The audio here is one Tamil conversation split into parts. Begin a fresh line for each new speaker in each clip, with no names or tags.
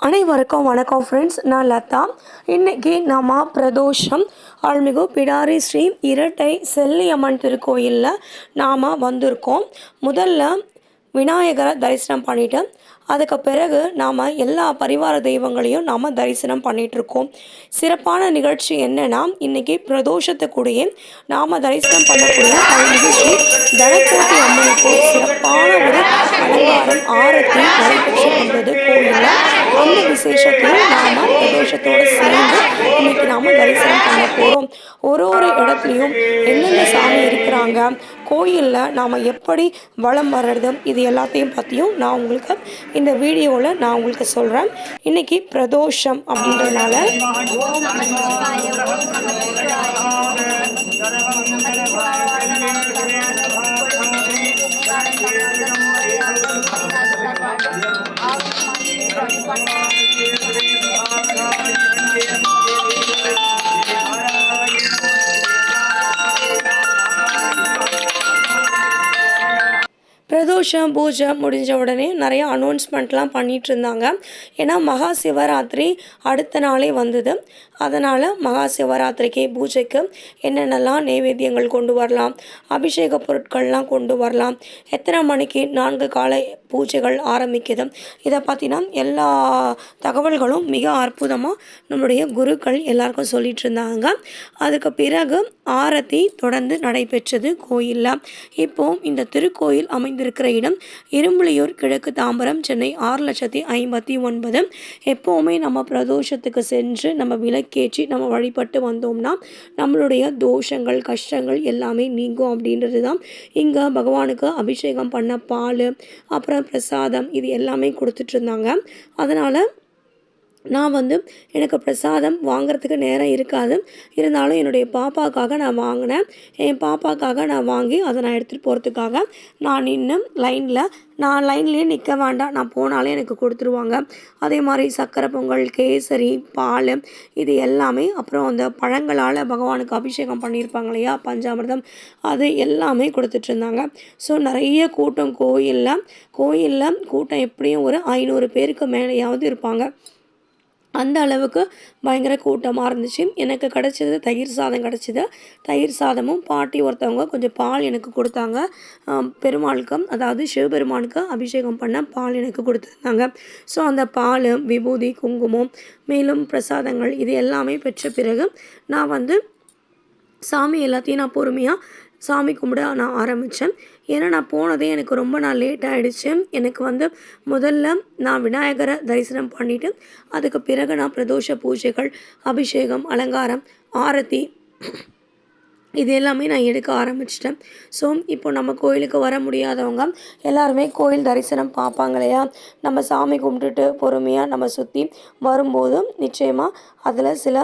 அனைவருக்கும் வணக்கம் ஃப்ரெண்ட்ஸ். நான் லதா. இன்றைக்கி நம்ம பிரதோஷம் அருள்மிகு பிடாரி ஸ்ரீ இரட்டை செல்லியம்மன் திருக்கோயிலில் நாம் வந்திருக்கோம். முதல்ல விநாயகரை தரிசனம் பண்ணிவிட்டு அதுக்கு பிறகு நாம் எல்லா பரிவார தெய்வங்களையும் நாம் தரிசனம் பண்ணிகிட்ருக்கோம். சிறப்பான நிகழ்ச்சி என்னென்னா, இன்றைக்கி பிரதோஷத்துக்குடியே நாம் தரிசனம் பண்ணக்கூடிய அருள்மிகு ஸ்ரீ தனக்கோட்டி அம்மனுக்கு சிறப்பான ஒரு அலங்காரம் ஆரத்தி நடைபெற்று வந்தது கோயிலில். அந்த விசேஷத்தையும் நாம் பிரதோஷத்தோடு சேர்ந்து இன்றைக்கி நாம் தரிசனம் பண்ண போகிறோம். ஒரு இடத்துலையும் எந்தெந்த சாமி இருக்கிறாங்க, கோயிலில் நாம் எப்படி வலம் வர்றது, இது எல்லாத்தையும் பற்றியும் நான் உங்களுக்கு இந்த வீடியோவில் நான் உங்களுக்கு சொல்கிறேன். இன்றைக்கி பிரதோஷம் அப்படின்றதுனால பிரதோஷம் பூஜை முடிஞ்ச உடனே நிறைய அனௌன்ஸ்மெண்ட்லாம் பண்ணிகிட்டு இருந்தாங்க. ஏன்னா மகா சிவராத்திரி அடுத்த நாளே வந்தது. அதனால் மகா சிவராத்திரிக்கு பூஜைக்கு என்னென்னலாம் நைவேத்தியங்கள் கொண்டு வரலாம், அபிஷேக பொருட்கள்லாம் கொண்டு வரலாம், எத்தனை மணிக்கு 4 காலை பூஜைகள் ஆரம்பிக்குது, இதை பற்றினா எல்லா தகவல்களும் மிக அற்புதமாக நம்முடைய குருக்கள் எல்லாருக்கும் சொல்லிகிட்டு இருந்தாங்க. அதுக்கு பிறகு ஆரத்தி தொடர்ந்து நடைபெற்றது கோயிலில். இப்போது இந்த திருக்கோயில் அமைந்திருக்கிற இடம் இரும்புலியூர், கிழக்கு தாம்பரம், சென்னை 6,59,000. எப்போவுமே நம்ம பிரதோஷத்துக்கு சென்று நம்ம விளக்கேற்றி நம்ம வழிபட்டு வந்தோம்னா நம்மளுடைய தோஷங்கள் கஷ்டங்கள் எல்லாமே நீங்கும் அப்படின்றது தான். இங்கே பகவானுக்கு அபிஷேகம் பண்ண பால், அப்புறம் பிரசாதம், இது எல்லாமே கொடுத்துட்ருந்தாங்க. அதனால் நான் எனக்கு பிரசாதம் வாங்கிறதுக்கு நேரம் இருக்காது. இருந்தாலும் என்னுடைய பாப்பாவுக்காக நான் வாங்கினேன். என் பாப்பாவுக்காக நான் வாங்கி அதை நான் எடுத்துகிட்டு போகிறதுக்காக நான் நின்று நான் லைன்லேயே நிற்க வேண்டாம், நான் போனாலே எனக்கு கொடுத்துருவாங்க. அதே மாதிரி சக்கரை பொங்கல், கேசரி, பால், இது எல்லாமே, அப்புறம் அந்த பழங்களால் பகவானுக்கு அபிஷேகம் பண்ணியிருப்பாங்க இல்லையா, பஞ்சாமிர்தம், அது எல்லாமே கொடுத்துட்ருந்தாங்க. ஸோ நிறைய கூட்டம் கோயிலில் கூட்டம் எப்படியும் ஒரு 500 பேருக்கு மேலேயாவது இருப்பாங்க. அந்த அளவுக்கு பயங்கர கூட்டமாக இருந்துச்சு. எனக்கு கிடச்சது தயிர் சாதம் கிடச்சிது. தயிர் சாதமும் பாட்டி ஒருத்தவங்க கொஞ்சம் பால் எனக்கு கொடுத்தாங்க. பெருமாளுக்கு, அதாவது சிவபெருமானுக்கு அபிஷேகம் பண்ண பால் எனக்கு கொடுத்துருந்தாங்க. ஸோ அந்த பால், விபூதி, குங்குமம், மேலும் பிரசாதங்கள், இது எல்லாமே பெற்ற பிறகு நான் சாமி எல்லாத்தையும் நான் பொறுமையாக சாமி கும்பிட நான் ஆரம்பித்தேன். ஏன்னா நான் போனதே எனக்கு ரொம்ப லேட் ஆகிடுச்சு. எனக்கு முதல்ல நான் விநாயகரை தரிசனம் பண்ணிவிட்டு அதுக்கு பிறகு நான் பிரதோஷ பூஜைகள், அபிஷேகம், அலங்காரம், ஆரத்தி, இது எல்லாமே நான் எடுக்க ஆரம்பிச்சிட்டேன். ஸோ இப்போ நம்ம கோயிலுக்கு வர முடியாதவங்க எல்லாருமே கோயில் தரிசனம் பார்ப்பாங்க இல்லையா, நம்ம சாமி கும்பிட்டுட்டு பொறுமையாக நம்ம சுற்றி வரும்போது நிச்சயமாக அதில் சில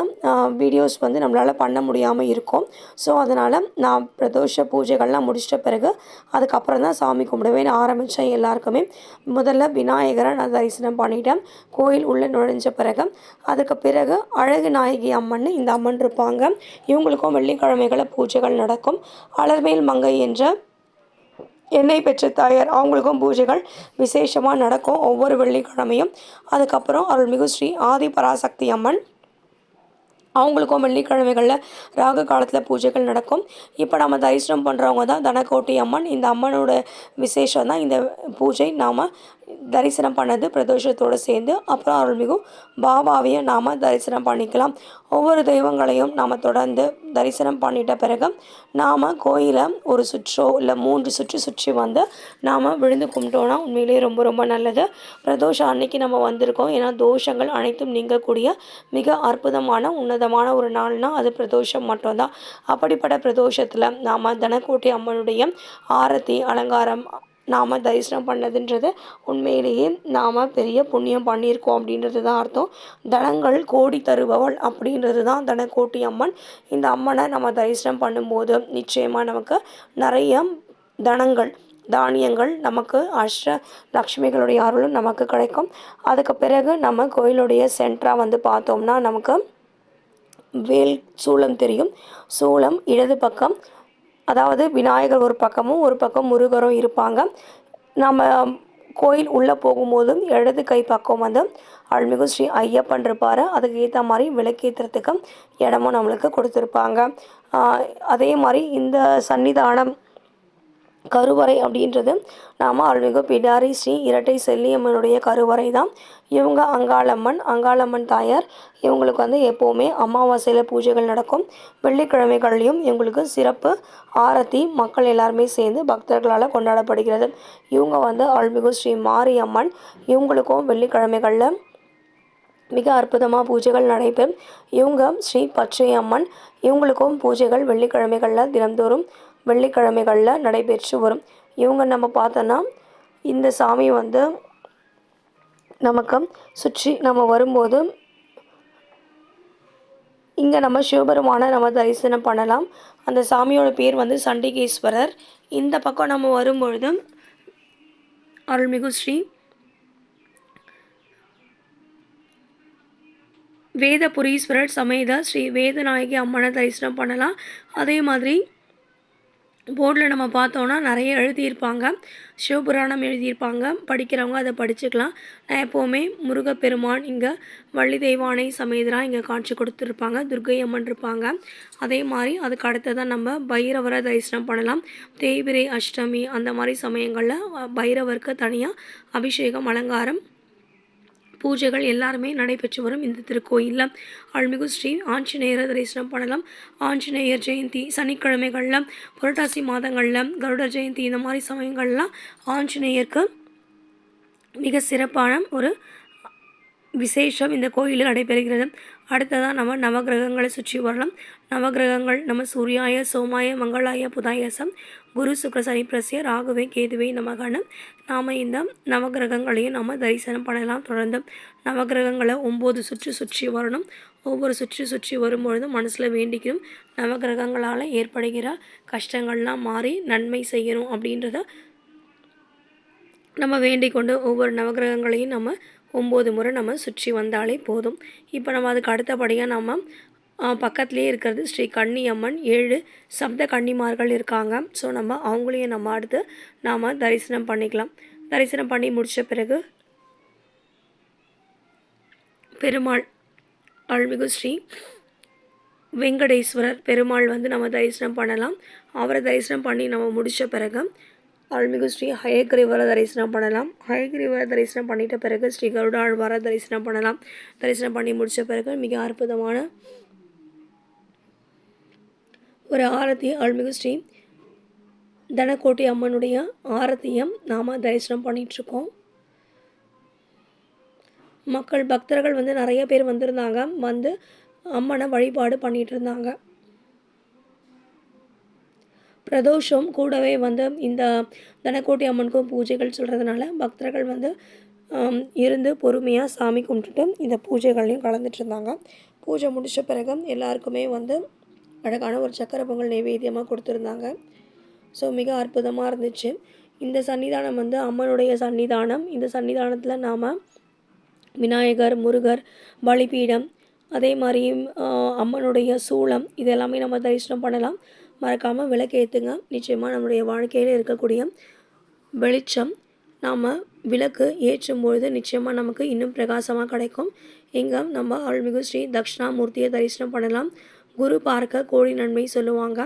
வீடியோஸ் நம்மளால் பண்ண முடியாமல் இருக்கும். ஸோ அதனால் நான் பிரதோஷ பூஜைகள்லாம் முடிச்சிட்ட பிறகு அதுக்கப்புறம் தான் சாமி கும்பிடவே நான் ஆரம்பித்தேன். எல்லாருக்குமே முதல்ல விநாயகரை நான் தரிசனம் பண்ணிட்டேன். கோயில் உள்ளே நுழைஞ்ச பிறகு அதுக்கு பிறகு அழகு நாயகி அம்மன், இந்த அம்மன் இருப்பாங்க. இவங்களுக்கும் வெள்ளிக்கிழமைகளை பூஜைகள் நடக்கும். அலர்மேல் மங்கை என்ற எண்ணெய் பெற்ற தாயார், அவங்களுக்கும் பூஜைகள் விசேஷமாக நடக்கும் ஒவ்வொரு வெள்ளிக்கிழமையும். அதுக்கப்புறம் அருள்மிகு ஸ்ரீ ஆதி பராசக்தி அம்மன், அவங்களுக்கும் வெள்ளிக்கிழமைகளில் ராகு காலத்தில் பூஜைகள் நடக்கும். இப்போ நம்ம தரிசனம் பண்ணுறவங்க தான் தனக்கோட்டி அம்மன். இந்த அம்மனோட விசேஷம் தான் இந்த பூஜை. நாம் தரிசனம் பண்ணது பிரதோஷத்தோடு சேர்ந்து அப்புறம் அருள்மிகு பாபாவையும் நாம் தரிசனம் பண்ணிக்கலாம். ஒவ்வொரு தெய்வங்களையும் நாம் தொடர்ந்து தரிசனம் பண்ணிட்ட பிறகு நாம் கோயிலை ஒரு சுற்றோ இல்லை 3 சுற்றி நாம் விழுந்து கும்பிட்டோன்னா உண்மையிலேயே ரொம்ப ரொம்ப நல்லது. பிரதோஷம் அன்னைக்கு நம்ம வந்திருக்கோம். ஏன்னா தோஷங்கள் அனைத்தும் நீங்கக்கூடிய மிக அற்புதமான உன்னதமான ஒரு நாள்னால் அது பிரதோஷம் மட்டும்தான். அப்படிப்பட்ட பிரதோஷத்தில் நாம் தனக்கோட்டி அம்மனுடைய ஆரத்தி அலங்காரம் நாம் தரிசனம் பண்ணதுன்றது உண்மையிலேயே நாம் பெரிய புண்ணியம் பண்ணியிருக்கோம் அப்படின்றது தான் அர்த்தம். தனங்கள் கோடி தருபவள் அப்படின்றது தான் தனக்கோட்டி அம்மன். இந்த அம்மனை நம்ம தரிசனம் பண்ணும்போது நிச்சயமாக நமக்கு நிறைய தனங்கள், தானியங்கள், நமக்கு லக்ஷ்மிகளுடைய அருளும் நமக்கு கிடைக்கும். அதுக்கு பிறகு நம்ம கோயிலுடைய சென்டராக பார்த்தோம்னா நமக்கு வேல் சூலம் தெரியும். சூலம் இடது பக்கம், அதாவது விநாயகர் ஒரு பக்கமும் ஒரு பக்கம் முருகரும் இருப்பாங்க. நம்ம கோயில் உள்ளே போகும்போதும் இடது கை பக்கம் வந்து அருள்மிகு ஸ்ரீ ஐயப்பன் இருப்பார். அதுக்கு ஏற்ற மாதிரி விளக்கேற்றுறதுக்கு இடமும் நம்மளுக்கு கொடுத்துருப்பாங்க. அதே மாதிரி இந்த சன்னிதானம் கருவறை அப்படின்றது நாம் அருள்மிகு பிடாரி ஸ்ரீ இரட்டை செல்லியம்மனுடைய கருவறை தான். இவங்க அங்காளம்மன் தாயார். இவங்களுக்கு வந்து எப்போவுமே அமாவாசையில் பூஜைகள் நடக்கும். வெள்ளிக்கிழமைகள்லையும் இவங்களுக்கு சிறப்பு ஆரத்தி மக்கள் எல்லாருமே சேர்ந்து பக்தர்களால் கொண்டாடப்படுகிறது. இவங்க வந்து அருள்மிகு ஸ்ரீ மாரியம்மன். இவங்களுக்கும் வெள்ளிக்கிழமைகளில் மிக அற்புதமாக பூஜைகள் நடைபெறும். இவங்க ஸ்ரீ பச்சையம்மன். இவங்களுக்கும் பூஜைகள் வெள்ளிக்கிழமைகளில் தினந்தோறும் வெள்ளிக்கிழமைகளில் நடைபெற்று வரும். இவங்க நம்ம பார்த்தோன்னா இந்த சாமி வந்து நமக்கு சுற்றி நம்ம வரும்போது இங்கே நம்ம சிவபெருமானை நம்ம தரிசனம் பண்ணலாம். அந்த சாமியோட பேர் வந்து சண்டிகேஸ்வரர். இந்த பக்கம் நம்ம வரும்பொழுது அருள்மிகு ஸ்ரீ வேதபுரீஸ்வரர் சமேத ஸ்ரீ வேதநாயகி அம்மனை தரிசனம் பண்ணலாம். அதே மாதிரி போர்டில் நம்ம பார்த்தோன்னா நிறைய எழுதியிருப்பாங்க. சிவபுராணம் எழுதியிருப்பாங்க. படிக்கிறவங்க அதை படிச்சுக்கலாம். நான் எப்போவுமே முருகப்பெருமான் இங்கே வள்ளி தெய்வானை சமேதராக இங்கே காட்சி கொடுத்துருப்பாங்க. துர்க்கை அம்மன் இருப்பாங்க. அதே மாதிரி அதுக்கு அடுத்ததான் நம்ம பைரவரை தரிசனம் பண்ணலாம். தேய்பிரை அஷ்டமி அந்த மாதிரி சமயங்களில் பைரவருக்கு தனியாக அபிஷேகம் அலங்காரம் பூஜைகள் எல்லாருமே நடைபெற்று வரும். இந்த திருக்கோயிலில் அருள்மிகு ஸ்ரீ ஆஞ்சநேயரை தரிசனம் பண்ணலாம். ஆஞ்சநேயர் ஜெயந்தி சனிக்கிழமைகளில், புரட்டாசி மாதங்களில், கருட ஜெயந்தி இந்த மாதிரி சமயங்கள்லாம் ஆஞ்சநேயருக்கு மிக சிறப்பான ஒரு விசேஷம் இந்த கோயிலில் நடைபெறுகிறது. அடுத்ததாக நம்ம நவகிரகங்களை சுற்றி வரலாம். நவகிரகங்கள் நம்ம சூர்யாய சோமாய மங்களாய புதாயசம் குரு சுக்ர சனி பிரஸ்ய ராகுவே கேதுவே நமகன்னு நாம் இந்த நவகிரகங்களையும் நம்ம தரிசனம் பண்ணலாம். தொடர்ந்து நவகிரகங்களை 9 சுற்றி வரணும். ஒவ்வொரு சுற்றி வரும்பொழுது மனசில் வேண்டிக்கணும் நவகிரகங்களால் ஏற்படுகிற கஷ்டங்கள்லாம் மாறி நன்மை செய்யணும் அப்படின்றத நம்ம வேண்டிக் கொண்டு ஒவ்வொரு நவகிரகங்களையும் நம்ம 9 முறை நம்ம சுற்றி வந்தாலே போதும். இப்போ நம்ம அதுக்கு அடுத்தபடியாக நம்ம பக்கத்துலேயே இருக்கிறது ஸ்ரீ கன்னியம்மன். 7 சப்த கன்னிமார்கள் இருக்காங்க. ஸோ நம்ம அவங்களையும் நம்ம அடுத்து நாம் தரிசனம் பண்ணிக்கலாம். தரிசனம் பண்ணி முடித்த பிறகு பெருமாள் அருள்மிகு ஸ்ரீ வெங்கடேஸ்வரர் பெருமாள் வந்து நம்ம தரிசனம் பண்ணலாம். அவரை தரிசனம் பண்ணி நம்ம முடித்த பிறகு அருள்மிகு ஸ்ரீ ஹயக்ரீவரை தரிசனம் பண்ணலாம். ஹயக்ரீவரை தரிசனம் பண்ணிட்ட பிறகு ஸ்ரீ கருடாழ்வாரை தரிசனம் பண்ணலாம். தரிசனம் பண்ணி முடித்த பிறகு மிக அற்புதமான ஒரு ஆரத்தி அருள்மிகு ஸ்ரீ தனக்கோட்டி அம்மனுடைய ஆரத்தியம் நாம் தரிசனம் பண்ணிகிட்ருக்கோம். மக்கள் பக்தர்கள் வந்து நிறைய பேர் வந்திருந்தாங்க. வந்து அம்மனை வழிபாடு பண்ணிகிட்டு இருந்தாங்க. பிரதோஷம் கூடவே வந்து இந்த தனக்கோட்டி அம்மனுக்கும் பூஜைகள் சொல்கிறதுனால பக்தர்கள் வந்து இருந்து பொறுமையாக சாமி கும்பிட்டுட்டு இந்த பூஜைகள்லையும் கலந்துட்டு இருந்தாங்க. பூஜை முடித்த பிறகு எல்லாருக்குமே வந்து அழகான ஒரு சக்கரை பொங்கல் நைவேத்தியமாக கொடுத்துருந்தாங்க. ஸோ மிக அற்புதமாக இருந்துச்சு. இந்த சன்னிதானம் வந்து அம்மனுடைய சன்னிதானம். இந்த சன்னிதானத்தில் நாம் விநாயகர், முருகர், பலிபீடம், அதே மாதிரி அம்மனுடைய சூளம் இது எல்லாமே நம்ம தரிசனம் பண்ணலாம். மறக்காமல் விளக்கேற்றுங்க. நிச்சயமாக நம்முடைய வாழ்க்கையில் இருக்கக்கூடிய வெளிச்சம் நாம் விளக்கு ஏற்றும் பொழுது நிச்சயமாக நமக்கு இன்னும் பிரகாசமாக கிடைக்கும். இங்கே நம்ம அருள்மிகு ஸ்ரீ தட்சிணாமூர்த்தியை தரிசனம் பண்ணலாம். குரு பார்க்க கோடி நன்மை சொல்லுவாங்க.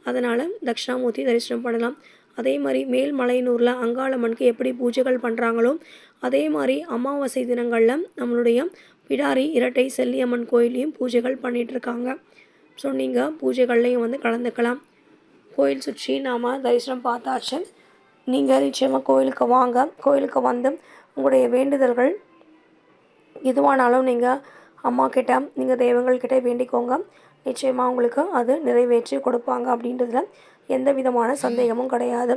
அதனால் தட்சிணாமூர்த்தி தரிசனம் பண்ணலாம். அதே மாதிரி மேல்மலையனூரில் அங்காளம்மனுக்கு எப்படி பூஜைகள் பண்ணுறாங்களோ அதே மாதிரி அமாவாசை தினங்களில் நம்மளுடைய பிடாரி இரட்டை செல்லியம்மன் கோயிலையும் பூஜைகள் பண்ணிகிட்ருக்காங்க. ஸோ நீங்கள் பூஜைகள்லையும் வந்து கலந்துக்கலாம். கோயில் சுற்றி நாம் தரிசனம் பார்த்தாச்சு. நீங்கள் நிச்சயமாக கோயிலுக்கு வாங்க. கோயிலுக்கு வந்து உங்களுடைய வேண்டுதல்கள் எதுவானாலும் நீங்கள் அம்மா கிட்ட நீங்கள் தெய்வங்கள்கிட்ட வேண்டிக்கோங்க. நிச்சயமாக உங்களுக்கு அது நிறைவேற்றி கொடுப்பாங்க அப்படின்றதுல எந்த விதமான சந்தேகமும் கிடையாது.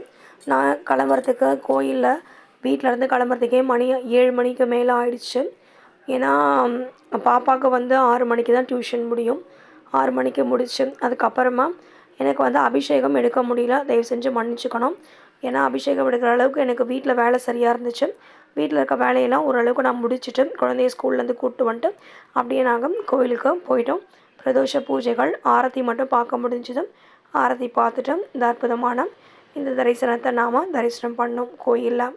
நான் கிளம்புறதுக்கு கோயிலில் வீட்டிலேருந்து கிளம்புறதுக்கே மணி 7 மணிக்கு மேலே ஆயிடுச்சு. ஏன்னா பாப்பாவுக்கு வந்து 6 மணிக்கு தான் டியூஷன் முடியும். 6 மணிக்கு முடிச்சு அதுக்கப்புறமா எனக்கு வந்து அபிஷேகம் எடுக்க முடியல. தயவு செஞ்சு மன்னிச்சுக்கணும். ஏன்னா அபிஷேகம் எடுக்கிற அளவுக்கு எனக்கு வீட்டில் வேலை சரியாக இருந்துச்சு. வீட்டில் இருக்க வேலையெல்லாம் ஓரளவுக்கு நான் முடிச்சுட்டு குழந்தைய ஸ்கூல்லேருந்து கூப்பிட்டு வந்துட்டு அப்படியே நாங்கள் கோயிலுக்கு போயிட்டோம். பிரதோஷ பூஜைகள் ஆரத்தி மட்டும் பார்க்க முடிஞ்சுது. ஆரத்தி பார்த்துட்டு இந்த அற்புதமான இந்த தரிசனத்தை நாம் தரிசனம் பண்ணோம் கோயிலில்.